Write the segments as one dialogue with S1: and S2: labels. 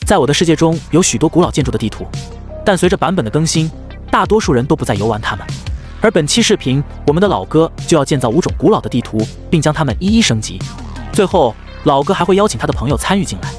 S1: 在我的世界中有许多古老建筑的地图，但随着版本的更新，大多数人都不再游玩它们。而本期视频，我们的老哥就要建造5种古老的地图，并将它们一一升级。最后，老哥还会邀请他的朋友参与进来。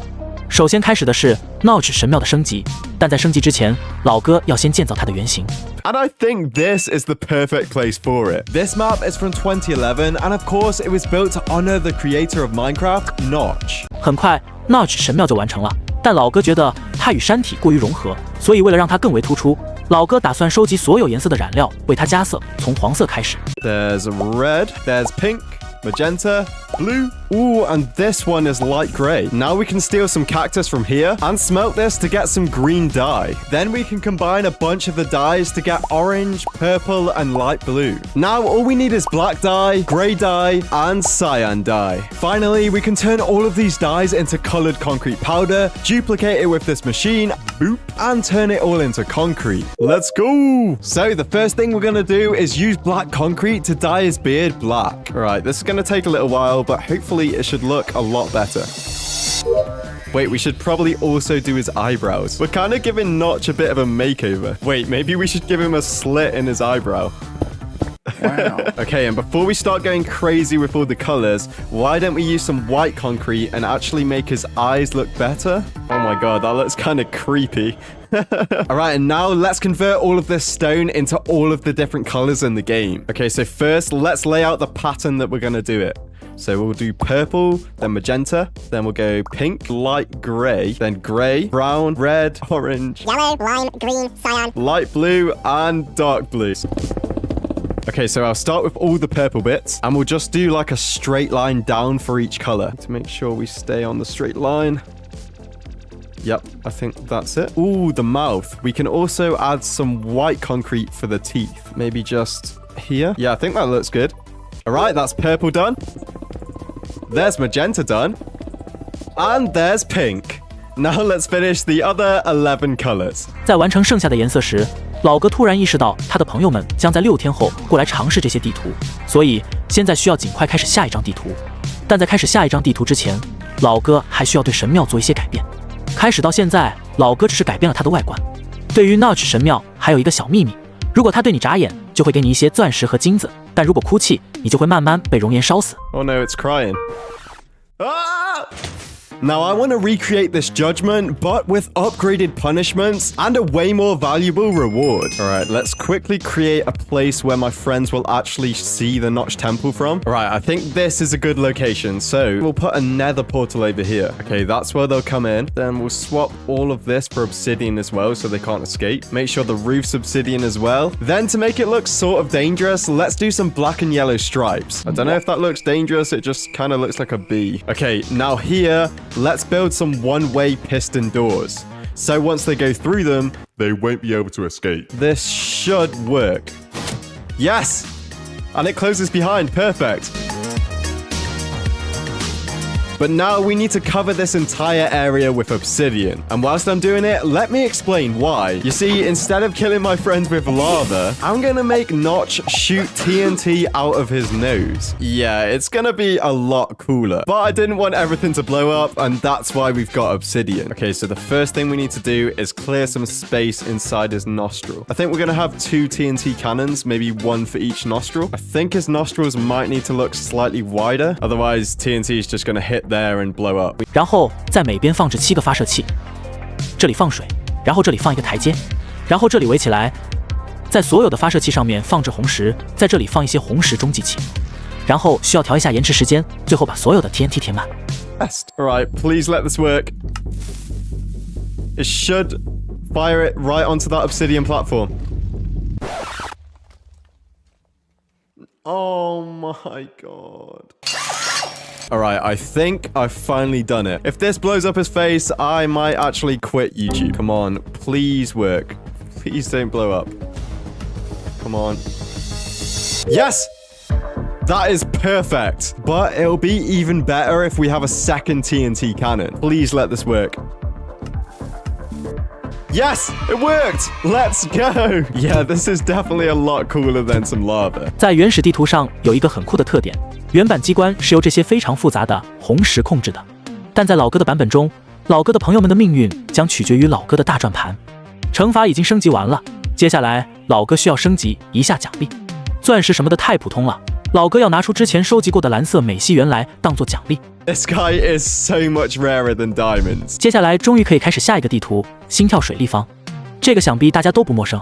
S1: 首先开始的是闹指神庙的升级，但在升级之前，老哥要先建造它的原型。
S2: And I think this is the perfect place for it. This map is from 2011, and of course it was built to honor the creator of Minecraft, Notch.
S1: 很快，闹指神庙就完成了，但老哥觉得它与山体过于融合，所以为了让它更为突出，老哥打算收集所有颜色的染料，为它加色，从黄色开始。
S2: There's red, there's pink, magenta, blue. Ooh, and this one is light grey. Now we can steal some cactus from here and smelt this to get some green dye. Then we can combine a bunch of the dyes to get orange, purple, and light blue. Now all we need is black dye, grey dye, and cyan dye. Finally, we can turn all of these dyes into colored concrete powder, duplicate it with this machine, boop, and turn it all into concrete. Let's go! So the first thing we're gonna do is use black concrete to dye his beard black. Alright, this is gonna take a little while, but hopefully it should look a lot better. Wait, we should probably also do his eyebrows. We're kind of giving Notch a bit of a makeover. Wait, maybe we should give him a slit in his eyebrow. Wow. Okay, and before we start going crazy with all the colors, why don't we use some white concrete and actually make his eyes look better? Oh my god, that looks kind of creepy. Alright, and now let's convert all of this stone into all of the different colors in the game. Okay, so first, let's lay out the pattern that we're going to do it. So we'll do purple, then magenta, then we'll go pink, light grey, then grey, brown, red, orange,
S3: yellow, lime, green, cyan,
S2: light blue, and dark blue. Okay, so I'll start with all the purple bits, and we'll just do like a straight line down for each color to make sure we stay on the straight line. Yep, I think that's it. Ooh, the mouth. We can also add some white concrete for the teeth. Maybe just here. Yeah, I think that looks good. All right, that's purple done. There's magenta done. And there's pink. Now let's finish the other 11 colors.
S1: 在完成剩下的颜色时，老哥突然意识到他的朋友们将在6天后过来尝试这些地图，所以现在需要尽快开始下一张地图。但在开始下一张地图之前，老哥还需要对神庙做一些改变。开始到现在，老哥只是改变了它的外观。对于 Notch 神庙还有一个小秘密，如果他对你眨眼，就会给你一些钻石和金子，但如果哭泣，你就会慢慢被熔岩烧死。
S2: Oh no, it's crying. Ah! Now I want to recreate this judgment, but with upgraded punishments and a way more valuable reward. Alright, let's quickly create a place where my friends will actually see the Notch Temple from. Alright, I think this is a good location, so we'll put a nether portal over here. Okay, that's where they'll come in. Then we'll swap all of this for obsidian as well, so they can't escape. Make sure the roof's obsidian as well. Then to make it look sort of dangerous, let's do some black and yellow stripes. I don't know if that looks dangerous, it just kind of looks like a bee. Okay, now here, let's build some one-way piston doors. So once they go through them, they won't be able to escape. This should work. Yes! And it closes behind. Perfect. But now we need to cover this entire area with obsidian. And whilst I'm doing it, let me explain why. You see, instead of killing my friends with lava, I'm gonna make Notch shoot TNT out of his nose. Yeah, it's gonna be a lot cooler. But I didn't want everything to blow up, and that's why we've got obsidian. Okay, so the first thing we need to do is clear some space inside his nostril. I think we're gonna have 2 TNT cannons, maybe 1 for each nostril. I think his nostrils might need to look slightly wider, otherwise TNT is just gonna hit there and blow up.
S1: 然后在每边放置7个发射器，这里放水，然后这里放一个台阶，然后这里围起来，在所有的发射器上面放置红石，在这里放一些红石中继器，然后需要调一下延迟时间，最后把所有的 TNT 填满。
S2: Alright, please let this work. It should fire it right onto that obsidian platform. Oh my god. Alright, I think I've finally done it. If this blows up his face, I might actually quit YouTube. Come on, please work. Please don't blow up. Come on. Yes! That is perfect. But it'll be even better if we have a second TNT cannon. Please let this work. Yes, it worked. Let's go. Yeah, this is definitely a lot cooler than some lava.
S1: 在原始地图上有一个很酷的特点，原版机关是由这些非常复杂的红石控制的，但在老哥的版本中，老哥的朋友们的命运将取决于老哥的大转盘。惩罚已经升级完了，接下来老哥需要升级一下奖励。钻石什么的太普通了，老哥要拿出之前收集过的蓝色美西元来当做奖励。
S2: This guy is so much rarer than diamonds.
S1: 接下来终于可以开始下一个地图——心跳水立方。这个想必大家都不陌生。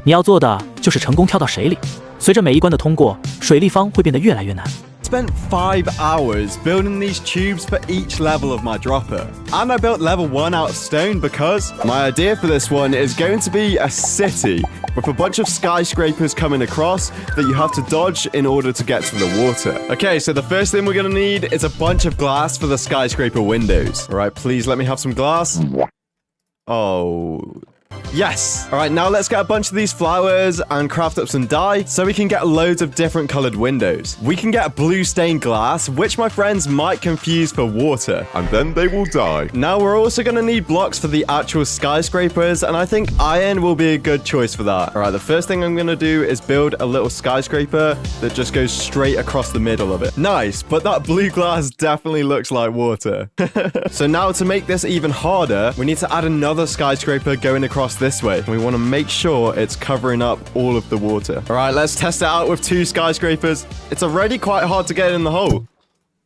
S1: 你要做的就是成功跳到水里。随着每一关的通过，水立方会变得越来越难。
S2: Spent 5 hours building these tubes for each level of my dropper. And I built level 1 out of stone because my idea for this one is going to be a city with a bunch of skyscrapers coming across that you have to dodge in order to get to the water. Okay, so the first thing we're going to need is a bunch of glass for the skyscraper windows. All right, please let me have some glass. Oh... Yes! Alright, now let's get a bunch of these flowers and craft up some dye so we can get loads of different coloured windows. We can get blue stained glass, which my friends might confuse for water, and then they will die. Now we're also going to need blocks for the actual skyscrapers, and I think iron will be a good choice for that. Alright, the first thing I'm going to do is build a little skyscraper that just goes straight across the middle of it. Nice, but that blue glass definitely looks like water. So now to make this even harder, we need to add another skyscraper going across this way. We want to make sure it's covering up all of the water. All right, let's test it out with 2 skyscrapers. It's already quite hard to get in the hole.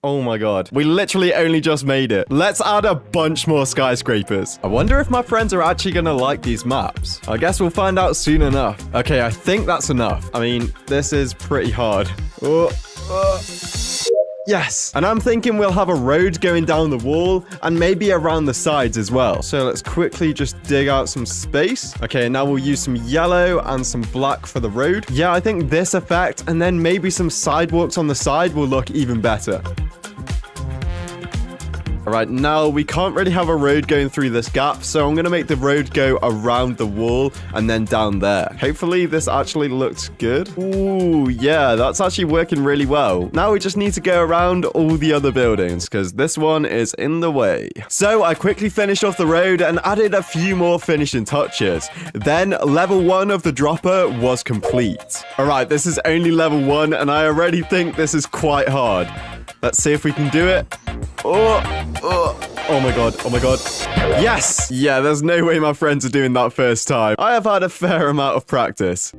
S2: Oh my god. We literally only just made it. Let's add a bunch more skyscrapers. I wonder if my friends are actually going to like these maps. I guess we'll find out soon enough. Okay, I think that's enough. I mean, this is pretty hard. Yes, and I'm thinking we'll have a road going down the wall and maybe around the sides as well. So let's quickly just dig out some space. Okay, now we'll use some yellow and some black for the road. Yeah, I think this effect and then maybe some sidewalks on the side will look even better. All right, now we can't really have a road going through this gap, so I'm going to make the road go around the wall and then down there. Hopefully this actually looks good. Ooh, yeah, that's actually working really well. Now we just need to go around all the other buildings because this one is in the way. So I quickly finished off the road and added a few more finishing touches. Then level 1 of the dropper was complete. All right, this is only level 1 and I already think this is quite hard. Let's see if we can do it. Oh my god, oh my god. Yes! Yeah, there's no way my friends are doing that first time. I have had a fair amount of practice.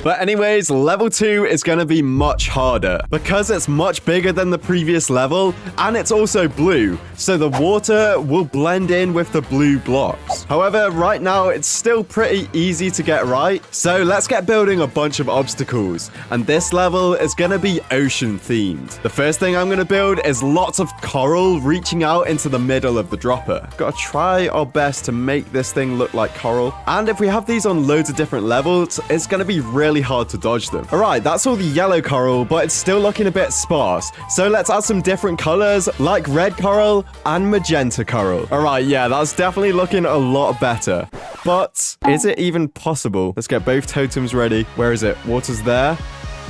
S2: But anyways, level 2 is going to be much harder because it's much bigger than the previous level and it's also blue, so the water will blend in with the blue blocks. However, right now it's still pretty easy to get right, so let's get building a bunch of obstacles, and this level is going to be ocean themed. The first thing I'm going to build is lots of coral reaching out into the middle of the dropper. Gotta try our best to make this thing look like coral, and if we have these on loads of different levels, it's going to be really hard to dodge them. Alright, that's all the yellow coral, but it's still looking a bit sparse. So let's add some different colors like red coral and magenta coral. Alright, yeah, that's definitely looking a lot better. But is it even possible? Let's get both totems ready. Where is it? Water's there.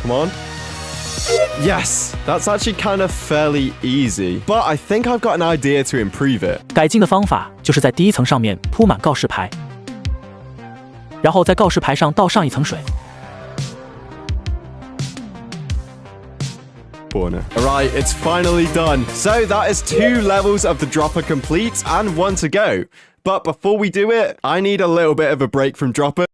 S2: Come on. Yes, that's actually kind of fairly easy, but I think I've got an idea to improve it.
S1: 改进的方法就是在第一层上面铺满告示牌，然后在告示牌上倒上一层水。
S2: Alright, it's finally done. So that is 2 levels of the dropper complete and 1 to go. But before we do it, I need a little bit of a break from dropper.